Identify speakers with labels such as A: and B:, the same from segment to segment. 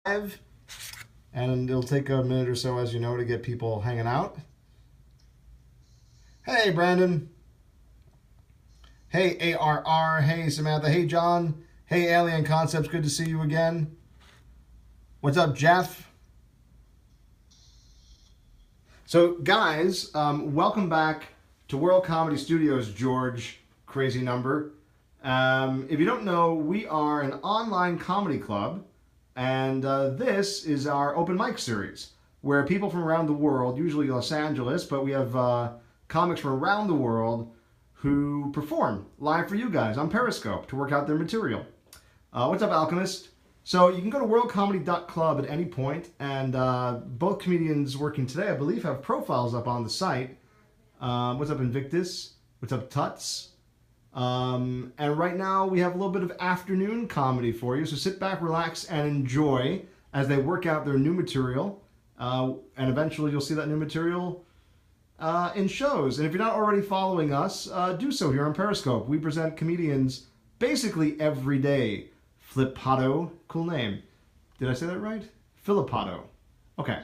A: live, and it'll take a minute or so, as you know, to get people hanging out. Hey, Brandon. Hey, ARR. Hey, Samantha. Hey, John. Hey, Alien Concepts. Good to see you again. What's up, Jeff? So, guys, welcome back to World Comedy Studios, George. Crazy number. If you don't know, we are an online comedy club, and this is our open mic series, where people from around the world, usually Los Angeles, but we have comics from around the world who perform live for you guys on Periscope to work out their material. What's up, Alchemist? So you can go to worldcomedy.club at any point, and both comedians working today, I believe, have profiles up on the site. What's up, Invictus? What's up, Tuts? And right now we have a little bit of afternoon comedy for you, so sit back, relax, and enjoy as they work out their new material. And eventually you'll see that new material in shows. And if you're not already following us, do so here on Periscope. We present comedians basically every day. Flippato, cool name. Did I say that right? Filippato. Okay.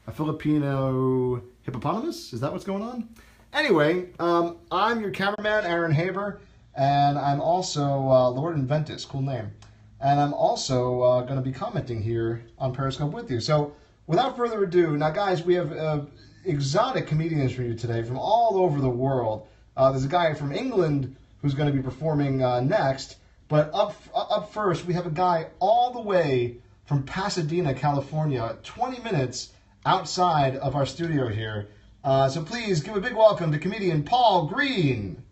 A: A Filipino hippopotamus? Is that what's going on? Anyway, I'm your cameraman, Aaron Haber, and I'm also Lord Inventus, cool name. And I'm also going to be commenting here on Periscope with you. So, without further ado, now guys, we have exotic comedians for you today from all over the world. There's a guy from England who's going to be performing next, but up first, we have a guy all the way from Pasadena, California, 20 minutes outside of our studio here. So please give a big welcome to comedian Paul Green.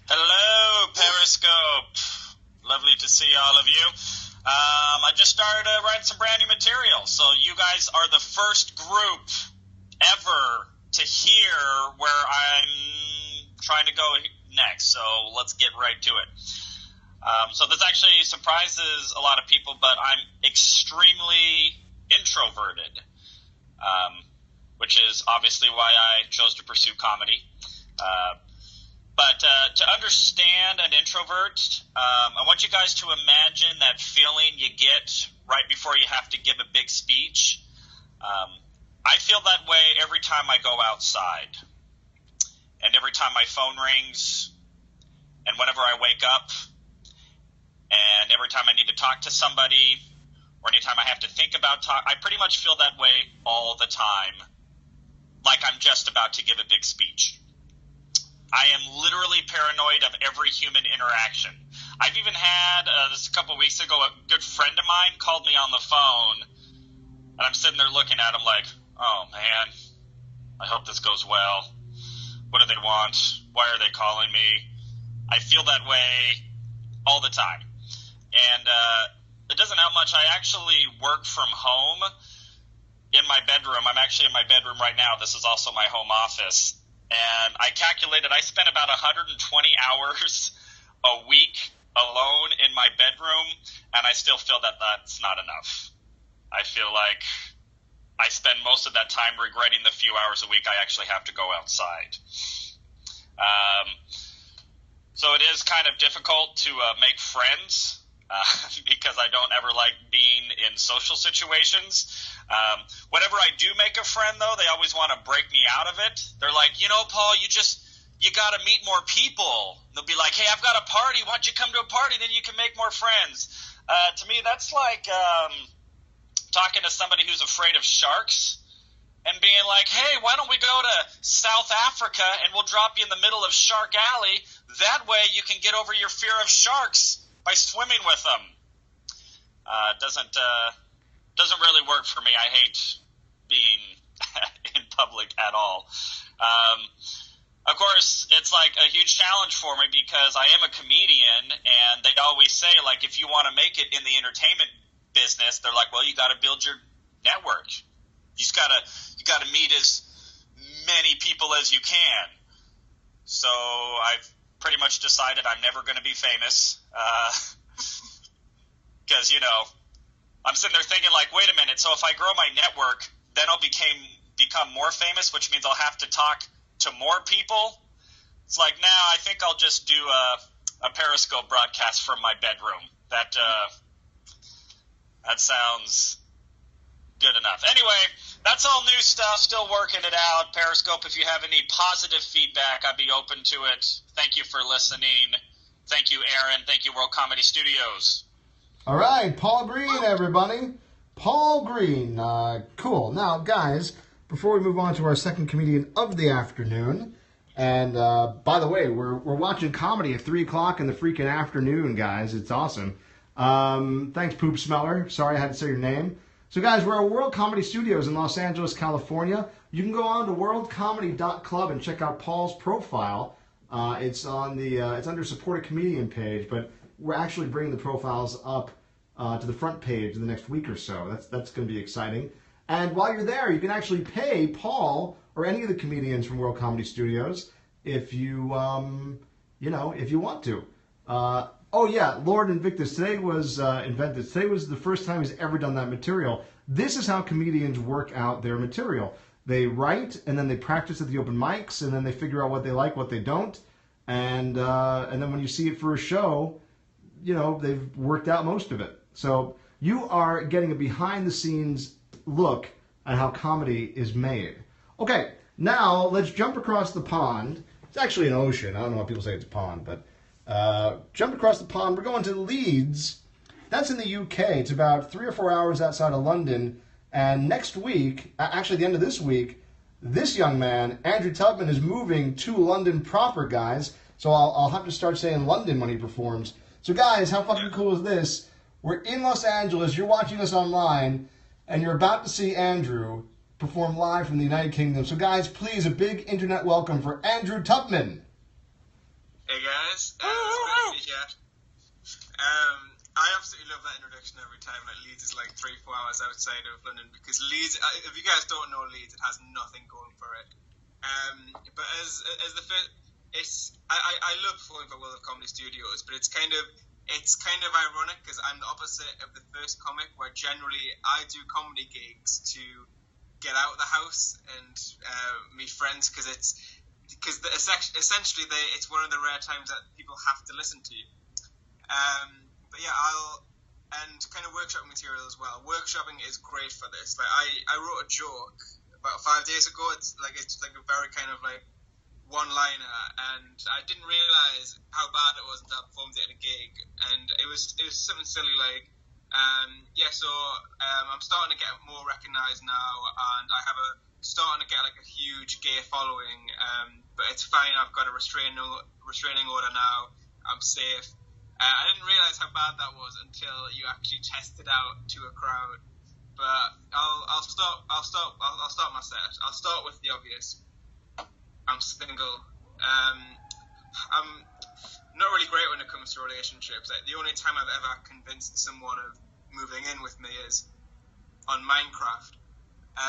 B: Hello, Periscope. Lovely to see all of you. I just started writing some brand new material, so you guys are the first group ever to hear where I'm trying to go next, so let's get right to it. So this actually surprises a lot of people, but I'm extremely introverted, which is obviously why I chose to pursue comedy. But to understand an introvert, I want you guys to imagine that feeling you get right before you have to give a big speech. I feel that way every time I go outside, and every time my phone rings, and whenever I wake up, and every time I need to talk to somebody, or anytime I have to think about I pretty much feel that way all the time, like I'm just about to give a big speech. I am literally paranoid of every human interaction. I've even had, this a couple of weeks ago, a good friend of mine called me on the phone, and I'm sitting there looking at him like, oh man, I hope this goes well. What do they want? Why are they calling me? I feel that way all the time. And it doesn't help much. I actually work from home in my bedroom. I'm actually in my bedroom right now. This is also my home office. And I calculated I spend about 120 hours a week alone in my bedroom, and I still feel that that's not enough. I feel like I spend most of that time regretting the few hours a week I actually have to go outside. So it is kind of difficult to make friends because I don't ever like being in social situations. Whenever I do make a friend, though, they always want to break me out of it. They're like, Paul, you got to meet more people. They'll be like, hey, I've got a party. Why don't you come to a party? Then you can make more friends. To me, that's like talking to somebody who's afraid of sharks and being like, hey, why don't we go to South Africa and we'll drop you in the middle of Shark Alley. That way you can get over your fear of sharks by swimming with them. Doesn't really work for me. I hate being in public at all. Of course, it's like a huge challenge for me because I am a comedian, and they always say, like, if you want to make it in the entertainment business, they're like, well, you got to build your network. You got to meet as many people as you can. So I've pretty much decided I'm never going to be famous because, I'm sitting there thinking like, wait a minute, so if I grow my network, then I'll become more famous, which means I'll have to talk to more people. It's like, nah, I think I'll just do a Periscope broadcast from my bedroom. That That sounds good enough. Anyway, that's all new stuff. Still working it out. Periscope, if you have any positive feedback, I'd be open to it. Thank you for listening. Thank you, Aaron. Thank you, World Comedy Studios.
A: All right, Paul Green, everybody. Paul Green. Cool. Now, guys, before we move on to our second comedian of the afternoon, and by the way, we're watching comedy at 3 o'clock in the freaking afternoon, guys. It's awesome. Thanks, Poop Smeller. Sorry I had to say your name. So, guys, we're at World Comedy Studios in Los Angeles, California. You can go on to worldcomedy.club and check out Paul's profile. It's on the it's under Support a Comedian page, but we're actually bringing the profiles up to the front page in the next week or so. That's going to be exciting. And while you're there, you can actually pay Paul or any of the comedians from World Comedy Studios if you if you want to. Oh yeah, Lord Invictus. Today was invented. Today was the first time he's ever done that material. This is how comedians work out their material. They write, and then they practice at the open mics, and then they figure out what they like, what they don't, and then when you see it for a show, they've worked out most of it. So you are getting a behind-the-scenes look at how comedy is made. Okay, now let's jump across the pond. It's actually an ocean. I don't know why people say it's a pond, but jump across the pond. We're going to Leeds. That's in the UK. It's about 3 or 4 hours outside of London. And next week, actually the end of this week, this young man, Andrew Tubman, is moving to London proper, guys. So I'll have to start saying London when he performs. So guys, how fucking cool is this? We're in Los Angeles, you're watching us online, and you're about to see Andrew perform live from the United Kingdom. So guys, please, a big internet welcome for Andrew Tubman.
C: Hey guys, it's great to be here. I absolutely love that introduction every time. Like Leeds is like 3-4 hours outside of London, because Leeds, if you guys don't know Leeds, it has nothing going for it. But as the first, I love performing for World of Comedy Studios, but it's kind of ironic because I'm the opposite of the first comic, where generally I do comedy gigs to get out of the house and meet friends, because essentially it's one of the rare times that people have to listen to you. But yeah, and kind of workshopping material as well. Workshopping is great for this. Like I wrote a joke about 5 days ago. It's like a very kind of like one-liner, and I didn't realize how bad it was until I performed it at a gig, and it was something silly like, I'm starting to get more recognised now, and I have starting to get like a huge gay following, but it's fine. I've got a restraining order now. I'm safe. I didn't realize how bad that was until you actually test it out to a crowd. But I'll start my set. I'll start with the obvious. I'm single. I'm not really great when it comes to relationships. Like, the only time I've ever convinced someone of moving in with me is on Minecraft,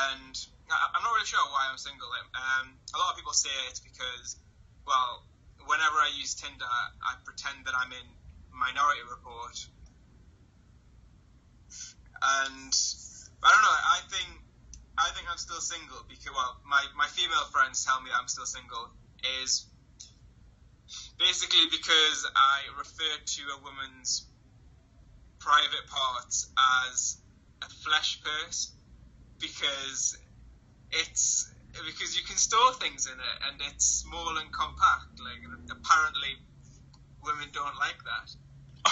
C: and I'm not really sure why I'm single. A lot of people say it's because, well, whenever I use Tinder, I pretend that I'm in Minority Report, and I don't know. I think I'm still single because, well, my female friends tell me I'm still single is basically because I refer to a woman's private parts as a flesh purse, because you can store things in it and it's small and compact. Like, apparently women don't like that. I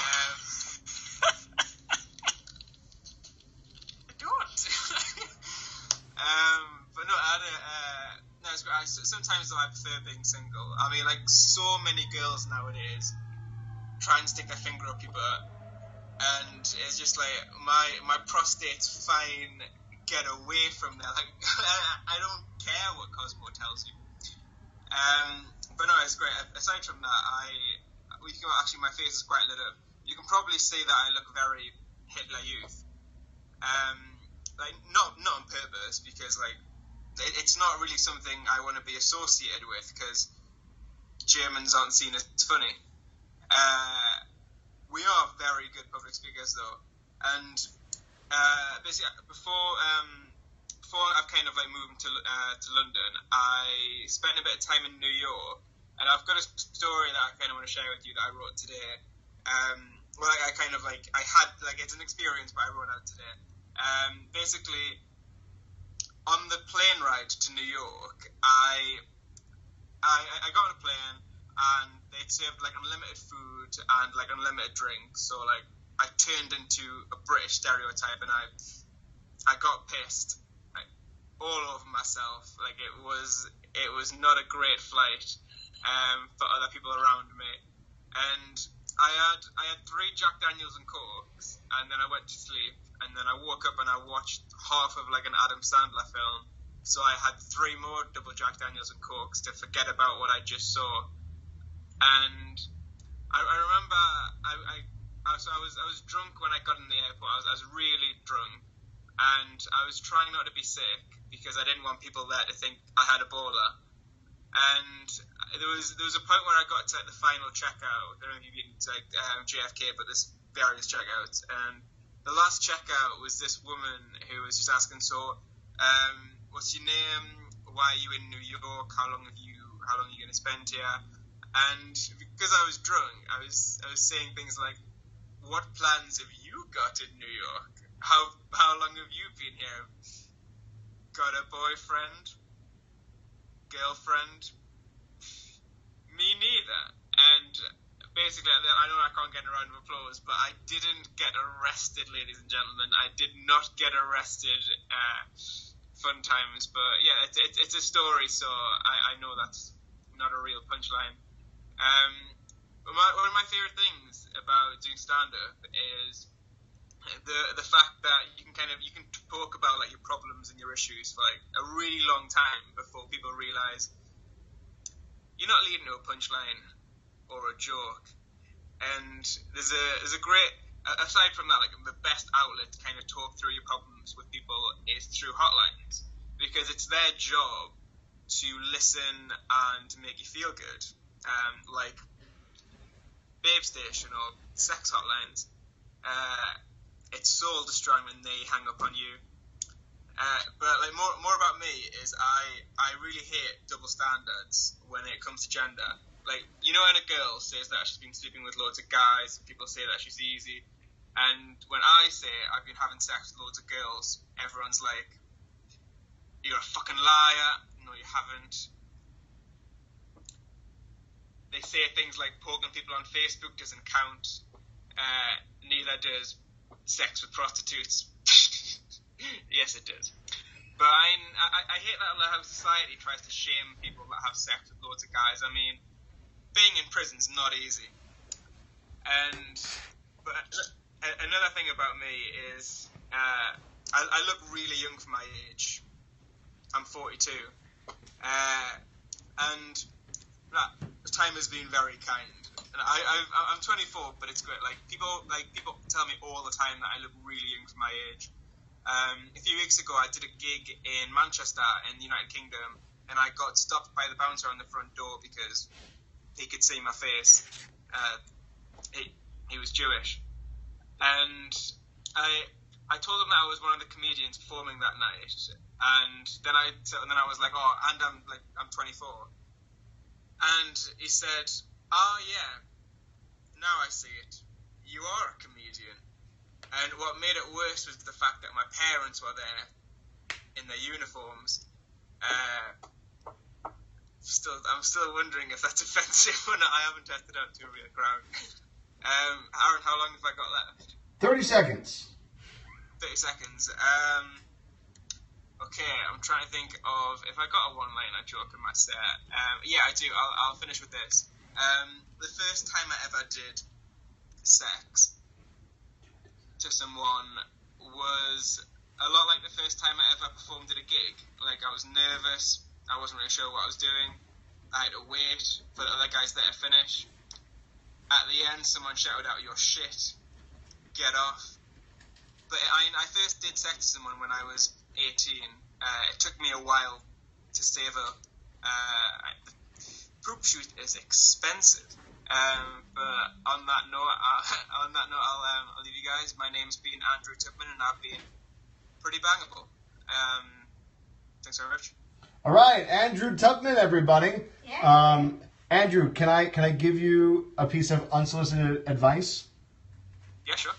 C: don't. But no, it's great. Sometimes I prefer being single. I mean, like, so many girls nowadays try and stick their finger up your butt, and it's just like, my prostate's fine. Get away from there. Like, I don't care what Cosmo tells you. But no, it's great. Aside from that, actually, my face is quite lit up. You can probably see that I look very Hitler Youth. Like, not on purpose, because like it's not really something I want to be associated with, because Germans aren't seen as funny. We are very good public speakers though, and basically before I've kind of like moved to London, I spent a bit of time in New York, and I've got a story that I kind of want to share with you that I wrote today. well, I kind of like, I had, like, it's an experience, but I wrote out today. Basically, on the plane ride to New York, I got on a plane, and they'd served, like, unlimited food and, like, unlimited drinks, so, like, I turned into a British stereotype, and I got pissed, like, all over myself. Like, it was not a great flight for other people around me. And I had 3 Jack Daniels and Cokes, and then I went to sleep, and then I woke up and I watched half of, like, an Adam Sandler film. So I had 3 more double Jack Daniels and Cokes to forget about what I just saw. And I remember I was drunk when I got in the airport. I was really drunk, and I was trying not to be sick because I didn't want people there to think I had Ebola. And there was a point where I got to, like, the final checkout. I don't know if you've been to, like, JFK, but there's various checkouts. And the last checkout was this woman who was just asking, so, what's your name? Why are you in New York? How long are you going to spend here? And because I was drunk, I was saying things like, what plans have you got in New York? How long have you been here? Got a boyfriend? Girlfriend? Me neither. And basically, I know I can't get a round of applause, but I didn't get arrested, ladies and gentlemen. I did not get arrested. Fun times, but yeah, it's a story, so I know that's not a real punchline. One of my favorite things about doing stand-up is the fact that you can talk about, like, your problems and your issues for, like, a really long time before people realize you're not leading to a punchline or a joke. And there's a great, aside from that, like, the best outlet to kind of talk through your problems with people is through hotlines, because it's their job to listen and make you feel good, like Babe Station or sex hotlines. It's soul destroying when they hang up on you. But, like, more about me is I really hate double standards when it comes to gender. Like, you know, when a girl says that she's been sleeping with loads of guys, people say that she's easy. And when I say I've been having sex with loads of girls, everyone's like, you're a fucking liar. No, you haven't. They say things like poking people on Facebook doesn't count. Neither does sex with prostitutes. Yes, it does. But I hate that how society tries to shame people that have sex with loads of guys. I mean, being in prison's not easy. But another thing about me is I look really young for my age. I'm 42. And time has been very kind. And I'm 24, but it's great. Like, people tell me all the time that I look really young for my age. A few weeks ago, I did a gig in Manchester in the United Kingdom, and I got stopped by the bouncer on the front door because he could see my face. He was Jewish, and I told him that I was one of the comedians performing that night, and then I was like, oh, and I'm 24, and he said, oh yeah, now I see it, you are a comedian. And what made it worse was the fact that my parents were there in their uniforms. I'm still wondering if that's offensive or not. I haven't tested out to a real crowd. Aaron, how long have I got left?
A: 30 seconds.
C: 30 seconds. Okay, I'm trying to think of if I got a one-liner joke in my set. Yeah, I do. I'll finish with this. The first time I ever did sex to someone was a lot like the first time I ever performed at a gig. Like, I was nervous, I wasn't really sure what I was doing, I had to wait for the other guys there to finish. At the end, someone shouted out, "You're shit, get off." But I first did sex to someone when I was 18. It took me a while to save up. The poop shoot is expensive. But on that note, I'll leave you guys. My name's been Andrew Tupman, and I've been pretty bangable. Thanks very much.
A: All right, Andrew Tupman, everybody.
D: Yeah.
A: Andrew, can I give you a piece of unsolicited advice?
C: Yeah, sure.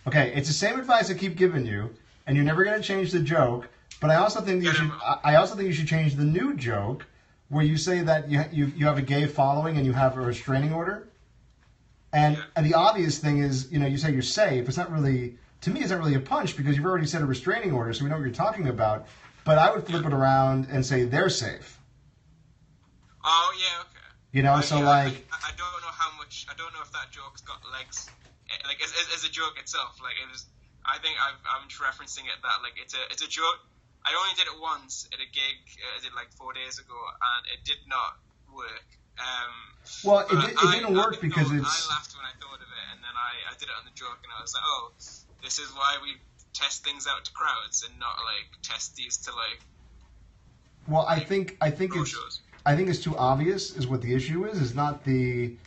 A: Okay, it's the same advice I keep giving you, and you're never going to change the joke. But I also think that you should. I also think you should change the new joke, where you say that you have a gay following and you have a restraining order. And the obvious thing is, you say you're safe. It's not really, to me, it's not really a punch because you've already said a restraining order, so we know what you're talking about. But I would flip it around and say they're safe.
C: Oh yeah, okay.
A: I
C: don't know how much. I don't know if that joke's got legs. Like as a joke itself, like it was. I think I'm just referencing it that like it's a joke. I only did it once at a gig. I did like 4 days ago, and it did not work.
A: Well, it didn't work because it's.
C: I laughed when I thought of it, and then I did it on the joke, and I was like, oh, this is why we test things out to crowds and not like test these to like.
A: Well, I think it's too obvious. Is what the issue is. It's not the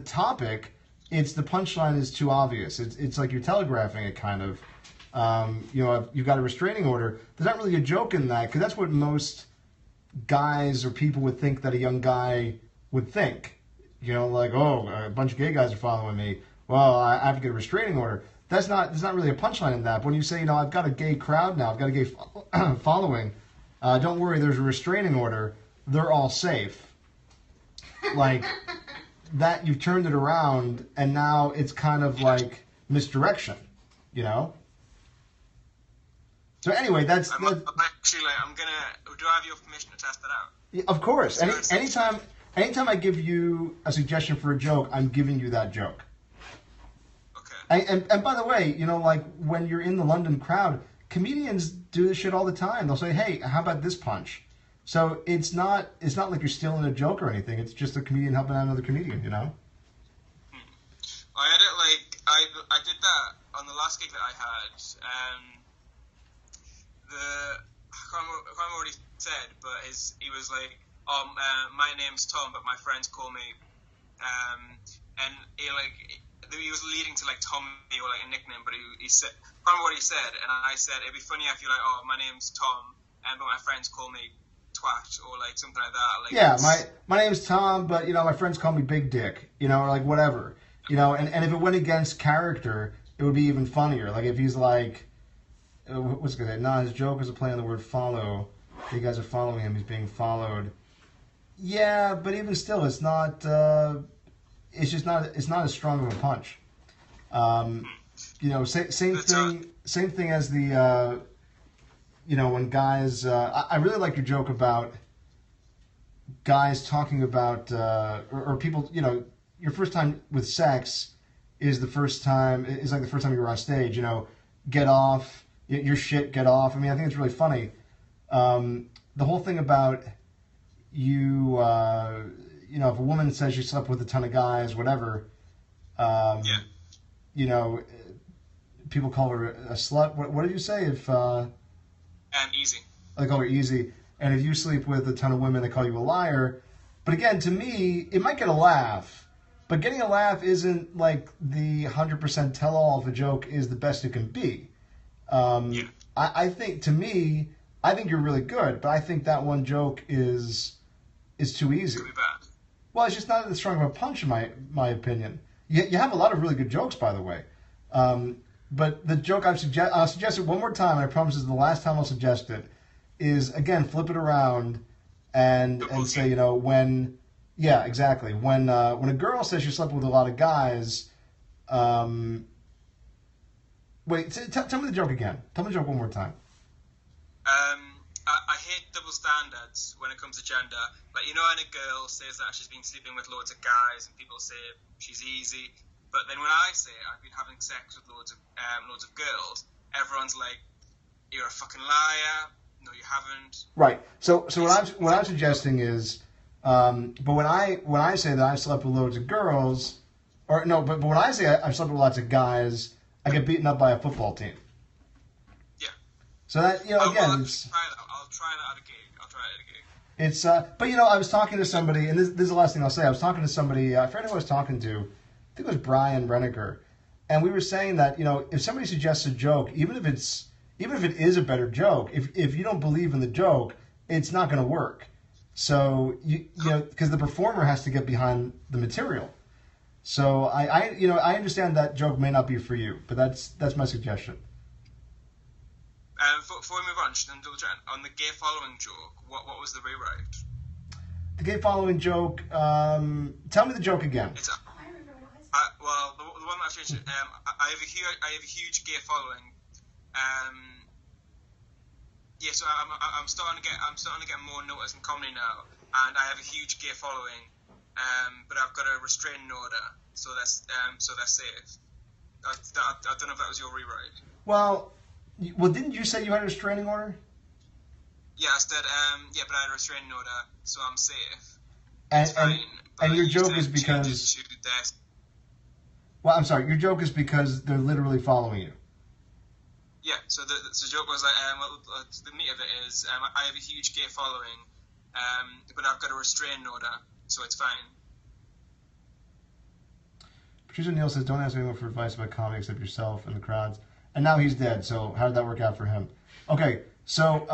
A: topic. It's the punchline is too obvious. It's like you're telegraphing it kind of. You've got a restraining order. There's not really a joke in that because that's what most guys or people would think that a young guy would think. Like, oh, a bunch of gay guys are following me. Well, I have to get a restraining order. There's not really a punchline in that. But when you say, I've got a gay crowd now, I've got a gay following, don't worry, there's a restraining order. They're all safe. Like, that, you've turned it around, and now it's kind of like misdirection, So anyway, that's.
C: I'm actually like, do I have your permission to test that out?
A: Yeah, of course. Anytime I give you a suggestion for a joke, I'm giving you that joke.
C: Okay.
A: And by the way, like when you're in the London crowd, comedians do this shit all the time. They'll say, "Hey, how about this punch?" So it's not like you're stealing a joke or anything. It's just a comedian helping out another comedian,
C: I had it like I did that on the last gig that I had. I can't remember what he said, but he was like, "Oh, my name's Tom, but my friends call me," and he was leading to like Tommy or like a nickname, but he said, I can't remember what he said, and I said it'd be funny if you're like, "Oh, my name's Tom, but my friends call me twat," or like something like that. Like,
A: yeah, my name's Tom, but my friends call me Big Dick, or like whatever, and if it went against character, it would be even funnier. Like if he's like. What's it gonna say? Nah, his joke is a play on the word follow. You guys are following him. He's being followed. Yeah, but even still, it's not. It's just not. It's not as strong of a punch. Same thing. Same thing as the. When guys. I really like your joke about. Guys talking about or people. Your first time with sex is the first time. Is like the first time you were on stage. Get off. Your shit, get off. I mean, I think it's really funny. The whole thing about you, if a woman says she slept with a ton of guys, whatever, people call her a slut. What did you say? If
C: easy.
A: They call her easy. And if you sleep with a ton of women, they call you a liar. But again, to me, it might get a laugh. But getting a laugh isn't like the 100% tell-all if a joke is the best it can be. I think, to me, I think you're really good, but I think that one joke is too easy.
C: Pretty bad.
A: Well, it's just not as strong of a punch, in my opinion. You have a lot of really good jokes, by the way. But the joke I'll suggest it one more time, and I promise it's the last time I'll suggest it, is, again, flip it around and say, when... Yeah, exactly. When a girl says she slept with a lot of guys... Wait, tell me the joke again. Tell me the joke one more time.
C: I hate double standards when it comes to gender. Like, when a girl says that she's been sleeping with loads of guys and people say she's easy, but then when I say I've been having sex with loads of girls, everyone's like, "You're a fucking liar. No, you haven't." Right.
A: So what I'm suggesting is, but when I say that I've slept with loads of girls, but when I say I've slept with lots of guys, I get beaten up by a football team.
C: Yeah.
A: So that, again,
C: I'll try that at a gig. I'll try it at a gig.
A: It's, but I was talking to somebody, and this is the last thing I'll say. I was talking to somebody, I forget who I was talking to. I think it was Brian Renneker, and we were saying that, if somebody suggests a joke, even if it is a better joke, if you don't believe in the joke, it's not going to work. So because the performer has to get behind the material. So I understand that joke may not be for you, but that's my suggestion.
C: Before we move on, just double check on the gay following joke. What was the rewrite?
A: The gay following joke. Tell me the joke again.
C: It's well, the one that I've changed. I have a huge gay following. Yeah, so I'm starting to get more notice in comedy now, and I have a huge gay following. But I've got a restraining order, so they're safe. I don't know if that was your rewrite.
A: Well, didn't you say you had a restraining order?
C: Yeah, I said, but I had a restraining order, so I'm safe.
A: And your joke is because... Well, I'm sorry, your joke is because they're literally following you.
C: Yeah, so the joke was like, the meat of it is, I have a huge gay following, but I've got a restraining order, so it's fine.
A: Producer Neil says, don't ask anyone for advice about comedy except yourself and the crowds. And now he's dead, so how did that work out for him? Okay, so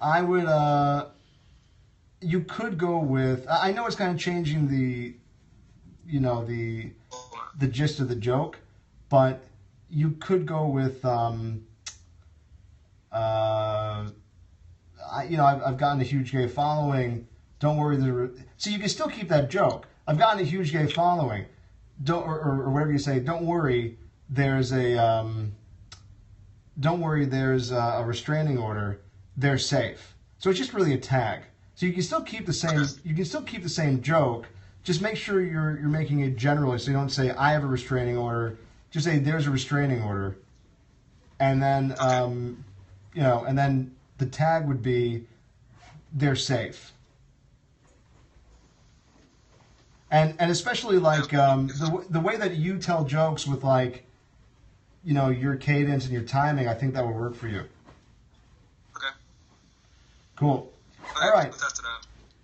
A: I would, you could go with, I know it's kind of changing the gist of the joke, but you could go with, I've gotten a huge gay following, don't worry, so you can still keep that joke. I've gotten a huge gay following, or whatever you say, don't worry, there's a restraining order, they're safe. So it's just really a tag. So you can still keep the same joke, just make sure you're making it generally, so you don't say I have a restraining order, just say there's a restraining order. And then and then the tag would be they're safe. And especially like the way that you tell jokes with like your cadence and your timing, I think that would work for you.
C: Okay.
A: Cool. All right.
C: That's it.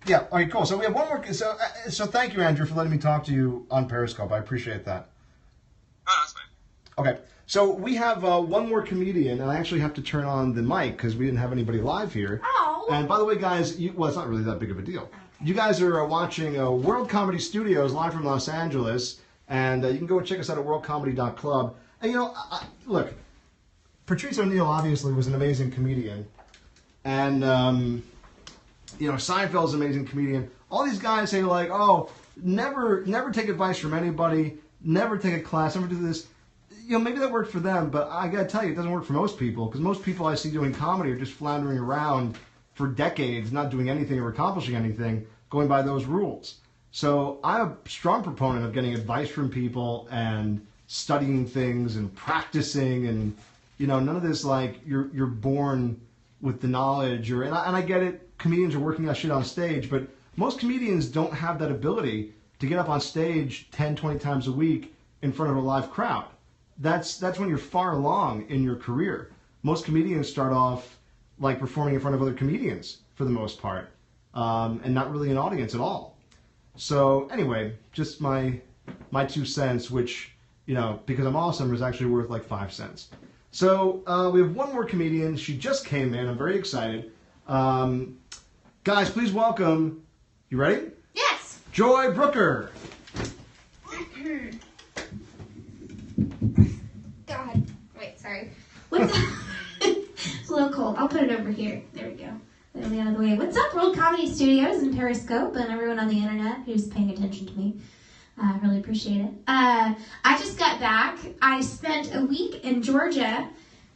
A: Yeah. All right. Cool. So we have one more. So thank you, Andrew, for letting me talk to you on Periscope. I appreciate that.
C: Oh, that's fine.
A: Okay. So we have one more comedian, and I actually have to turn on the mic because we didn't have anybody live here.
D: Oh.
A: And by the way, guys, well, it's not really that big of a deal. You guys are watching World Comedy Studios live from Los Angeles, and you can go and check us out at worldcomedy.club. And look, Patrice O'Neill obviously was an amazing comedian, and Seinfeld's an amazing comedian. All these guys say like, oh, never take advice from anybody, never take a class, never do this. Maybe that worked for them, but I gotta tell you, it doesn't work for most people, because most people I see doing comedy are just floundering around for decades, not doing anything or accomplishing anything, going by those rules. So I'm a strong proponent of getting advice from people and studying things and practicing, and none of this like you're born with the knowledge, and I get it, comedians are working out shit on stage, but most comedians don't have that ability to get up on stage 10, 20 times a week in front of a live crowd. That's when you're far along in your career. Most comedians start off like performing in front of other comedians for the most part, and not really an audience at all. So anyway, just my 2 cents, which, because I'm awesome, is actually worth like 5 cents. So we have one more comedian. She just came in. I'm very excited. Guys, please welcome, you ready?
D: Yes.
A: Joy Brooker.
D: God. Wait, sorry. What's up? It's a little cold. I'll put it over here. There we go. That'll be out of the way. What's up, World Comedy Studios and Periscope and everyone on the internet who's paying attention to me? I really appreciate it. I just got back. I spent a week in Georgia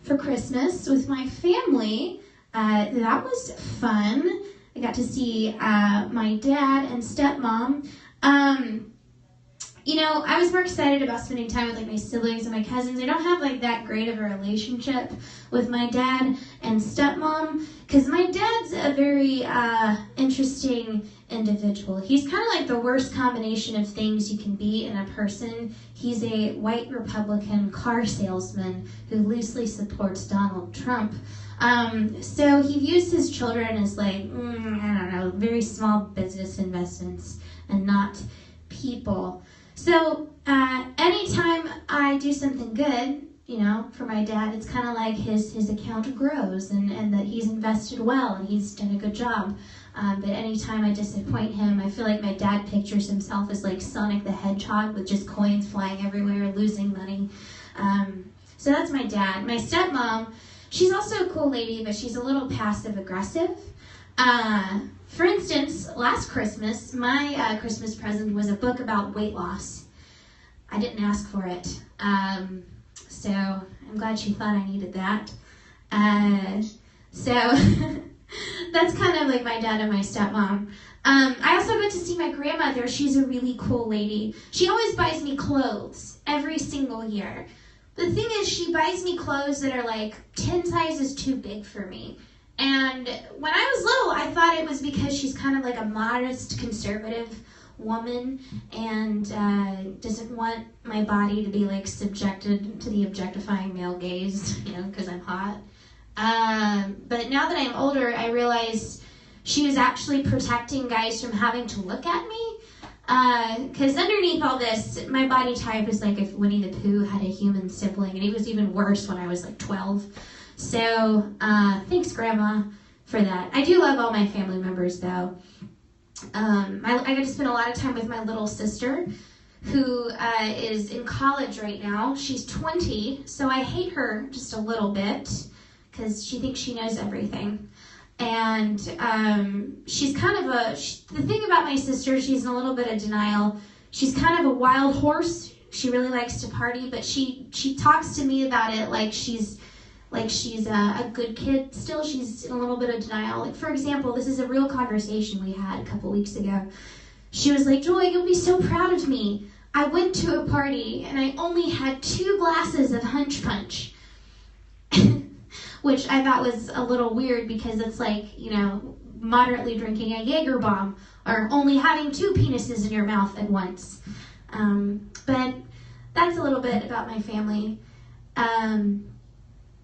D: for Christmas with my family. That was fun. I got to see my dad and stepmom. I was more excited about spending time with like my siblings and my cousins. I don't have like that great of a relationship with my dad and stepmom because my dad's a very interesting individual. He's kind of like the worst combination of things you can be in a person. He's a white Republican car salesman who loosely supports Donald Trump. So he views his children as like, very small business investments and not people. So anytime I do something good, you know, for my dad, it's kind of like his account grows and that he's invested well and he's done a good job. But anytime I disappoint him, I feel like my dad pictures himself as like Sonic the Hedgehog with just coins flying everywhere, losing money. So that's my dad. My stepmom, she's also a cool lady, but she's a little passive aggressive. For instance, last Christmas, my Christmas present was a book about weight loss. I didn't ask for it. So I'm glad she thought I needed that. So that's kind of like my dad and my stepmom. I also got to see my grandmother. She's a really cool lady. She always buys me clothes every single year. The thing is, she buys me clothes that are like 10 sizes too big for me. And when I was little, I thought it was because she's kind of like a modest, conservative woman and doesn't want my body to be like subjected to the objectifying male gaze, you know, because I'm hot. But now that I'm older, I realize she was actually protecting guys from having to look at me. Because underneath all this, my body type is like if Winnie the Pooh had a human sibling, and he was even worse when I was like 12. So thanks, Grandma, for that. I do love all my family members, though. I get to spend a lot of time with my little sister, who is in college right now. She's 20, so I hate her just a little bit because she thinks she knows everything. And she's kind of the thing about my sister, she's in a little bit of denial. She's kind of a wild horse. She really likes to party, but she talks to me about it like she's a good kid still. She's in a little bit of denial. Like, for example, this is a real conversation we had a couple weeks ago. She was like, Joy, you'll be so proud of me. I went to a party and I only had 2 glasses of Hunch Punch. Which I thought was a little weird because it's like, you know, moderately drinking a Jaeger bomb or only having 2 penises in your mouth at once. But that's a little bit about my family.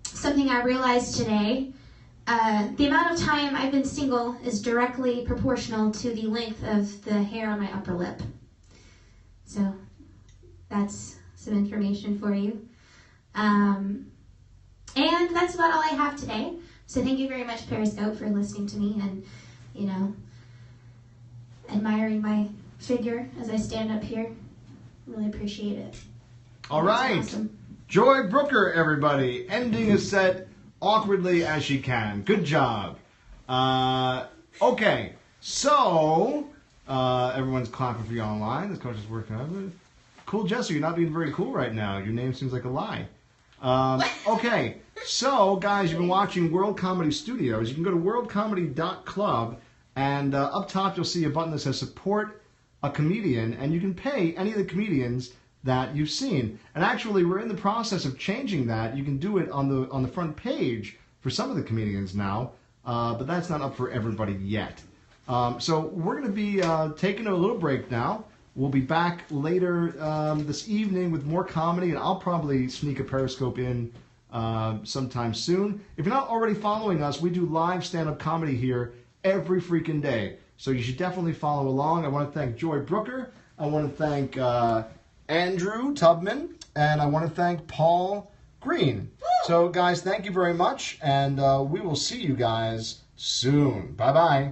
D: Something I realized today, the amount of time I've been single is directly proportional to the length of the hair on my upper lip. So that's some information for you. And that's about all I have today. So thank you very much, Periscope, for listening to me and, you know, admiring my figure as I stand up here. Really appreciate it.
A: All right.
D: Awesome.
A: Joy Brooker, everybody, ending a set awkwardly as she can. Good job. Okay, so everyone's clapping for you online. This coach is working on it. Cool, Jesse, you're not being very cool right now. Your name seems like a lie. Okay, so guys, you've been watching World Comedy Studios. You can go to worldcomedy.club, and up top you'll see a button that says support a comedian, and you can pay any of the comedians that you've seen. And actually, we're in the process of changing that. You can do it on the front page for some of the comedians now, but that's not up for everybody yet. So we're going to be taking a little break now. We'll be back later this evening with more comedy, and I'll probably sneak a Periscope in sometime soon. If you're not already following us, we do live stand-up comedy here every freaking day. So you should definitely follow along. I want to thank Joy Brooker. I want to thank Andrew Tubman, and I want to thank Paul Green. So guys, thank you very much, and we will see you guys soon. Bye-bye.